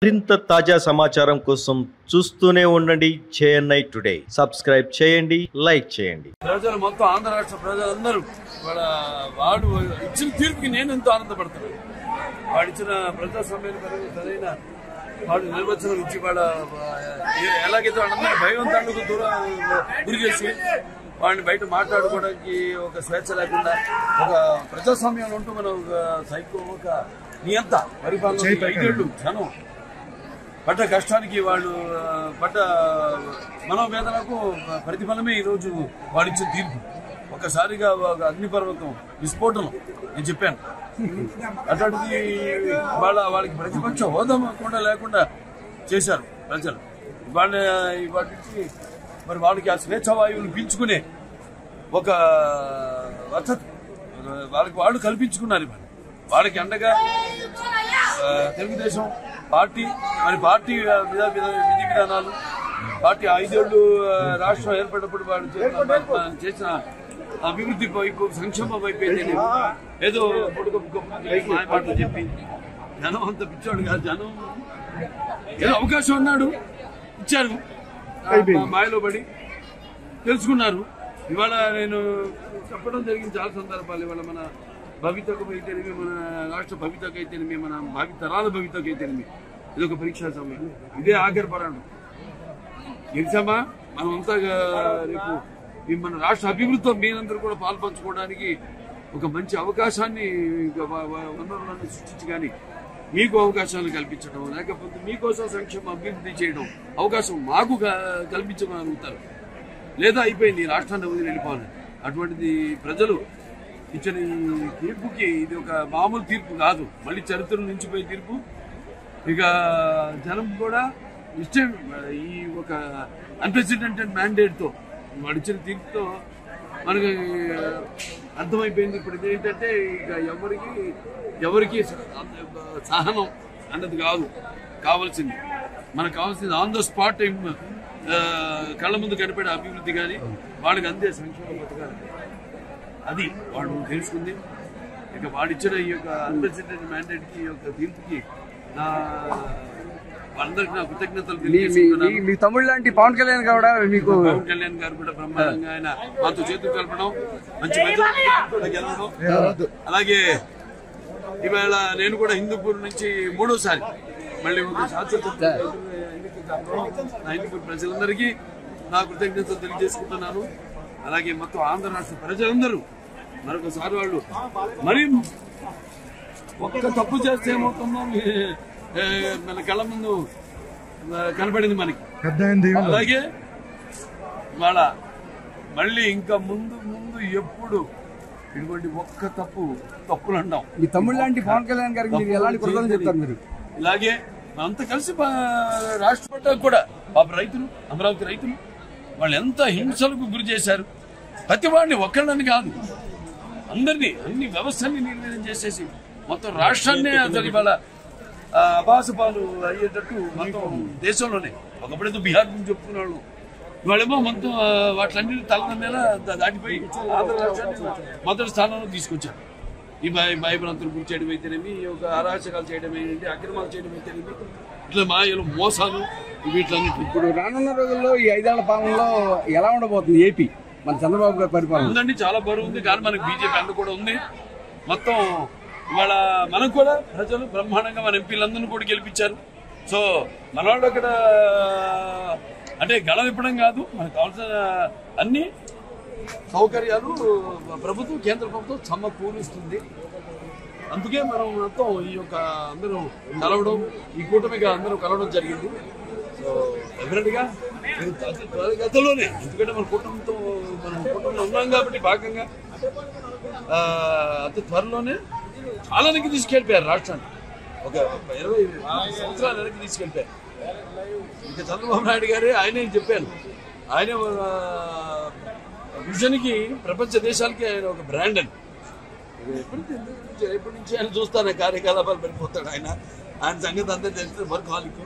మరింత తాజా సమాచారం కోసం చూస్తూనే ఉండండి చెన్నై టుడే. సబ్స్క్రైబ్ చేయండి, లైక్ చేయండి. ప్రజలు మొత్తం ఆంధ్ర రాష్ట్ర ప్రజలందరూ వాడు ఇచ్చిన తీర్పుకి నేను ఎంతో ఆనందపడుతున్నాను. వాడు ఇచ్చిన ప్రజాస్వామ్యాన్ని సరైన వాడు నిర్వచనం ఇచ్చి ఎలాగైతే వాళ్ళందరూ భయవంతానికి గురి చేసి వాడిని బయట మాట్లాడుకోవడానికి ఒక స్వేచ్ఛ లేకుండా ఒక ప్రజాస్వామ్యంలో ఉంటూ మనం ఒక నియంత పరిపాలన 5 ఏళ్లు జనం పడ్డ కష్టానికి వాళ్ళు పడ్డ మనోవేదనకు ప్రతిఫలమే ఈరోజు వాడిచ్చిన తీర్పు. ఒక్కసారిగా ఒక అగ్నిపర్వతం విస్ఫోటనం నేను చెప్పాను. అట్లాంటిది వాళ్ళకి ప్రతిపక్ష హోదా కూడా లేకుండా చేశారు ప్రజలు. వాటికి మరి వాళ్ళకి ఆ స్వేచ్ఛావాయువులు పీల్చుకునే ఒక వసతి వాళ్ళు కల్పించుకున్నారు. వాళ్ళకి అండగా తెలుగుదేశం పార్టీ పార్టీ విధి విధానాలు పార్టీ 5 ఏళ్లు రాష్ట్రం ఏర్పడినప్పుడు వాళ్ళు చేసిన అభివృద్ధి వైపు సంక్షేమం వైపు ఏదో మాటలు చెప్పి జనం అంత పిచ్చాడు కాదు. జనం ఏదో అవకాశం అన్నాడు, ఇచ్చారు, మాయలో పడి తెలుసుకున్నారు. ఇవాళ నేను చెప్పడం జరిగింది చాలా సందర్భాలు. ఇవాళ మన భవితకు అయితేనేమి, మన రాష్ట్ర భవితకు అయితేనేమి, మన భావితరాల భవితకు అయితేనేమి ఇది ఒక పరీక్షా సమయం. ఇదే ఆఖరి పరాడు గెలిచామా మనం అంతా రేపు మన రాష్ట్ర అభివృద్ధితో మీరందరూ కూడా పాల్పంచుకోవడానికి ఒక మంచి అవకాశాన్ని వనరులను సృష్టించి కానీ మీకు అవకాశాలు కల్పించడం, లేకపోతే మీకోసం సంక్షేమ అభివృద్ధి చేయడం అవకాశం మాకు కల్పించమని అడుగుతారు. లేదా అయిపోయింది రాష్ట్రాన్ని వదిలి వెళ్ళిపోవాలి. అటువంటిది ప్రజలు ఇచ్చిన ఈ తీర్పుకి ఇది ఒక మామూలు తీర్పు కాదు, మళ్ళీ చరిత్రలో నిలిచిపోయే తీర్పు. ఇక జనం కూడా ఇష్టం ఈ ఒక అన్ప్రెసిడెంటెడ్ మ్యాండేట్తో వాడు ఇచ్చిన తీర్పుతో మనకి అర్థమైపోయింది. ఇప్పుడు ఇదేంటంటే ఇక ఎవరికి సహనం అన్నది కాదు కావాల్సింది. మనకు కావాల్సింది ఆన్ ద స్పాట్ టైం కళ్ళ ముందు కనిపడే అభివృద్ధి కానీ వాళ్ళకి అందే సంక్షేమ పథకాలు అది వాడు తెలుసుకుంది. ఇక వాడిచ్చిన ఈ యొక్క అన్ప్రెసిడెంటెడ్ మ్యాండేట్కి యొక్క తీర్పుకి వాళ్ళందరికీ నా కృతజ్ఞతలు తెలియజేస్తున్నాను. మీ తమ్ముడు లాంటి పవన్ కళ్యాణ్ గారు కూడా బ్రహ్మాండంగా ఆయన మాతో చేతులు కలపడం, మంచి మెజారిటీ గెలవడం. అలాగే ఇవాళ నేను కూడా హిందూపూర్ నుంచి 3వసారి మళ్ళీ హిందూపూర్ ప్రజలందరికీ నా కృతజ్ఞతలు తెలియజేసుకుంటున్నాను. అలాగే మొత్తం ఆంధ్ర రాష్ట్ర ప్రజలందరూ మరొకసారి వాళ్ళు మరి ఒక్క తప్పు చేస్తే ఏమవుతుందో మన కళ్ళ ముందు కనపడింది మనకి. అలాగే వాళ్ళ మళ్ళీ ఇంకా ముందు ఎప్పుడు ఇటువంటి ఒక్క తప్పులు అంటాం. మీ తమ్ముడు లాంటి పవన్ కళ్యాణ్ గారికి మీరు ఎలాంటి కృతజ్ఞతలు చెప్తారు? మీరు ఇలాగే అంతా కలిసి రాష్ట్ర కూడా పాప రైతులు, అమరావతి రైతులు వాళ్ళు ఎంత హింసలకు గురి చేశారు. ప్రతి వాడిని ఒక్కళ్ళని కాదు, అందరినీ అన్ని వ్యవస్థల్ని నిర్వీర్యం చేసేసి మొత్తం రాష్ట్రాన్ని అసలు ఇవాళ అభాసపాలు అయ్యేటట్టు మొత్తం దేశంలోనే. ఒకప్పుడేదో బీహార్ నుంచి చెప్పుకునే వాళ్ళు ఇవాళేమో మొత్తం వాటిలన్నీ తలనమ్మేలా దాటిపోయి ఆంధ్ర రాష్ట్రాన్ని మొదటి స్థానంలో తీసుకొచ్చారు. ఈ భయభ్రాంతులు గురి చేయడం అయితేనేమి, ఒక అరాచకాలు చేయడం ఏంటి, అక్రమాలు చేయడం అయితేనేమి, ఇట్లా మాయలు మోసాలు వీటిలన్నిటి. ఇప్పుడు రానున్న రోజుల్లో ఈ 5 ఏళ్ల పాలనలో ఎలా ఉండబోతుంది ఏపీ మన చంద్రబాబు గారి పరిపాలన? ఉందండి, చాలా బరువు ఉంది. కానీ మనకు బీజేపీ అండ కూడా ఉంది. మొత్తం ఇవాళ మనకు కూడా ప్రజలు బ్రహ్మాండంగా మన ఎంపీలందరినీ కూడా గెలిపించారు. సో మన వాళ్ళు అక్కడ అంటే గళం ఇప్పడం కాదు, మనకు కావాల్సిన అన్ని సౌకర్యాలు ప్రభుత్వం, కేంద్ర ప్రభుత్వం సమకూరుస్తుంది. అందుకే మనం మొత్తం ఈ యొక్క అందరూ కలవడం, ఈ కూటమిగా అందరూ కలవడం జరిగింది. సో డెఫినెట్ గా గతంలోనే, ఎందుకంటే మన కుటుంబంతో ఉన్నాం కాబట్టి భాగంగా అతి త్వరలోనే చాలా వెనక్కి తీసుకెళ్ళిపోయారు రాష్ట్రాన్ని. ఒక 20 సంవత్సరాల వెనక్కి తీసుకెళ్ళిపోయారు. ఇంకా చంద్రబాబు నాయుడు గారే ఆయనే చెప్పాను, ఆయనే విజన్కి ప్రపంచ దేశాలకి ఆయన ఒక బ్రాండ్ అని. ఎప్పటి నుంచి ఆయన చూస్తాను కార్యకలాపాలు పడిపోతాడు. ఆయన సంగతి అందరూ తెలిసిన వర్క్ హాలిక్.